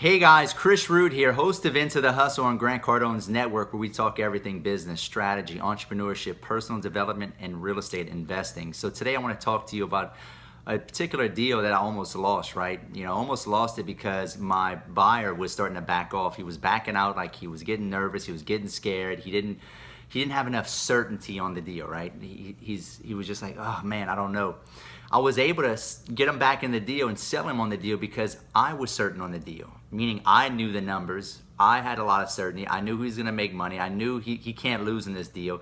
Hey guys, Chris Rood here, host of Into the Hustle on Grant Cardone's network, where we talk everything business, strategy, entrepreneurship, personal development, and real estate investing. So today I want to talk to you about a particular deal that I almost lost, right? I almost lost it because my buyer was starting to back off. He was backing out, like he was getting nervous, he was getting scared. He didn't have enough certainty on the deal, right? He was just like, oh man, I don't know. I was able to get him back in the deal and sell him on the deal because I was certain on the deal, meaning I knew the numbers. I had a lot of certainty. I knew he was going to make money. I knew he can't lose in this deal.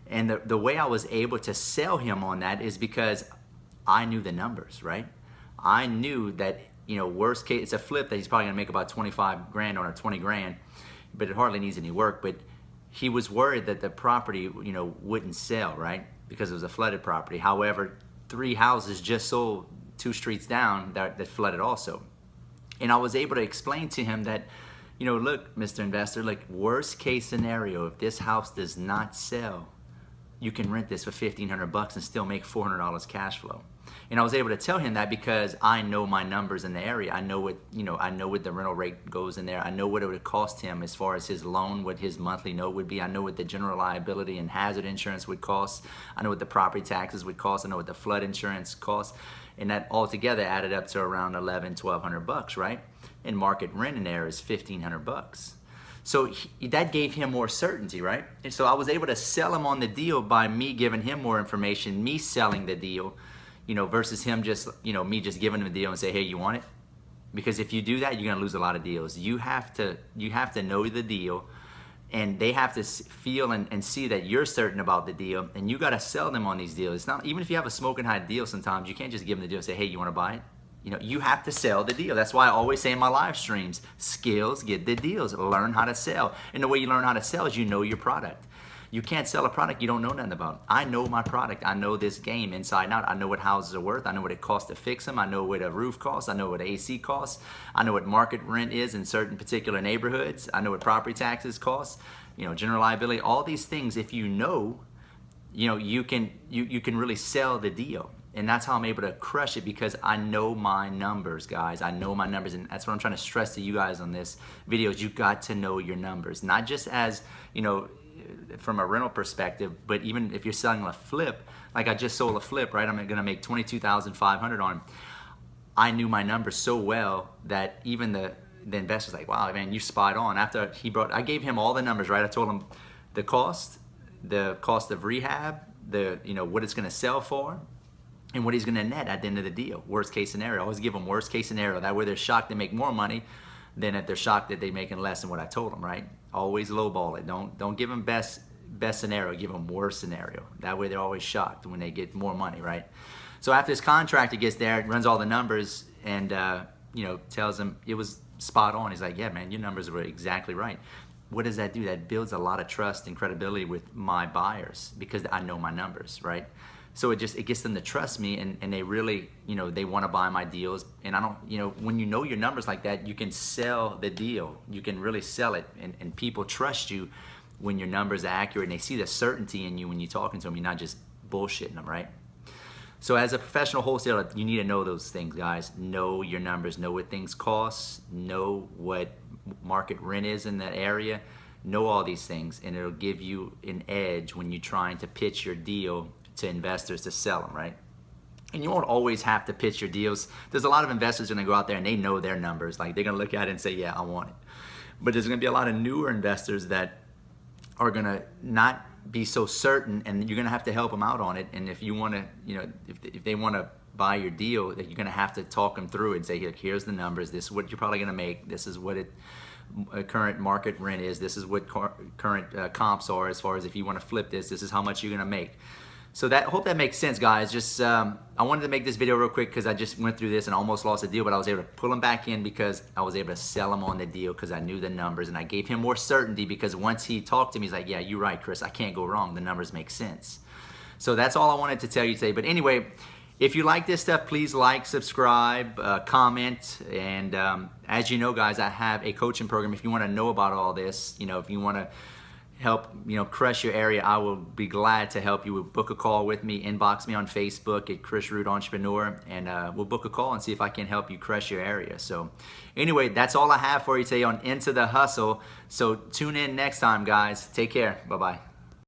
And the way I was able to sell him on that is because I knew the numbers, right? I knew that, worst case, it's a flip that he's probably going to make about 25 grand on or 20 grand, but it hardly needs any work. But he was worried that the property, wouldn't sell, right? Because it was a flooded property. However, 3 houses just sold 2 streets down that flooded also. And I was able to explain to him that, look, Mr. Investor, like worst case scenario, if this house does not sell, you can rent this for $1,500 and still make $400 cash flow. And I was able to tell him that because I know my numbers in the area. I know what the rental rate goes in there. I know what it would cost him as far as his loan, what his monthly note would be. I know what the general liability and hazard insurance would cost. I know what the property taxes would cost. I know what the flood insurance costs. And that altogether added up to around $1,200, right? And market rent in there is $1,500. So that gave him more certainty, right? And so I was able to sell him on the deal by me giving him more information, me selling the deal, versus him just, me just giving him the deal and say, hey, you want it? Because if you do that, you're gonna lose a lot of deals. You have to know the deal, and they have to feel and see that you're certain about the deal, and you gotta sell them on these deals. It's not, even if you have a smoking hot deal sometimes, you can't just give them the deal and say, hey, you wanna buy it? You have to sell the deal. That's why I always say in my live streams, skills get the deals. Learn how to sell. And the way you learn how to sell is you know your product. You can't sell a product you don't know nothing about. I know my product. I know this game inside and out. I know what houses are worth. I know what it costs to fix them. I know what a roof costs. I know what AC costs. I know what market rent is in certain particular neighborhoods. I know what property taxes cost. General liability. All these things, if you know, you can really sell the deal. And that's how I'm able to crush it, because I know my numbers, guys. I know my numbers, and that's what I'm trying to stress to you guys on this video is you got to know your numbers. Not just as, from a rental perspective, but even if you're selling a flip, like I just sold a flip, right? I'm gonna make $22,500 on. I knew my numbers so well that even the investor's like, wow, man, you spot on. After I gave him all the numbers, right? I told him the cost of rehab, what it's gonna sell for, and what he's gonna net at the end of the deal. Worst case scenario. I always give them worst case scenario. That way they're shocked they make more money than if they're shocked that they're making less than what I told them, right? Always lowball it. Don't give them best scenario, give them worst scenario. That way they're always shocked when they get more money, right? So after his contractor gets there, runs all the numbers, and tells him it was spot on. He's like, yeah, man, your numbers were exactly right. What does that do? That builds a lot of trust and credibility with my buyers because I know my numbers, right? So it gets them to trust me, and they really, they want to buy my deals. And I don't, when you know your numbers like that, you can sell the deal. You can really sell it, and people trust you when your numbers are accurate, and they see the certainty in you when you're talking to them. You're not just bullshitting them, right? So as a professional wholesaler, you need to know those things, guys. Know your numbers, know what things cost, know what market rent is in that area, know all these things, and it'll give you an edge when you're trying to pitch your deal to investors to sell them, right? And you won't always have to pitch your deals. There's a lot of investors gonna go out there and they know their numbers. Like they're gonna look at it and say, yeah, I want it. But there's gonna be a lot of newer investors that are gonna not be so certain, and you're gonna have to help them out on it. And if you wanna, if they wanna buy your deal, you're gonna have to talk them through it and say, here's the numbers, this is what you're probably gonna make, this is what current market rent is, this is what current comps are as far as if you wanna flip this is how much you're gonna make. So hope that makes sense, guys. Just I wanted to make this video real quick because I just went through this and almost lost a deal, but I was able to pull him back in because I was able to sell him on the deal because I knew the numbers, and I gave him more certainty because once he talked to me, he's like, yeah, you're right, Chris. I can't go wrong. The numbers make sense. So that's all I wanted to tell you today. But anyway, if you like this stuff, please like, subscribe, comment, and as you know, guys, I have a coaching program. If you want to know about all this, if you want to help crush your area, I will be glad to help you. Book a call with me, inbox me on Facebook at Chris Rood Entrepreneur, and we'll book a call and see if I can help you crush your area. So anyway, that's all I have for you today on Into the Hustle. So tune in next time, guys. Take care. Bye-bye.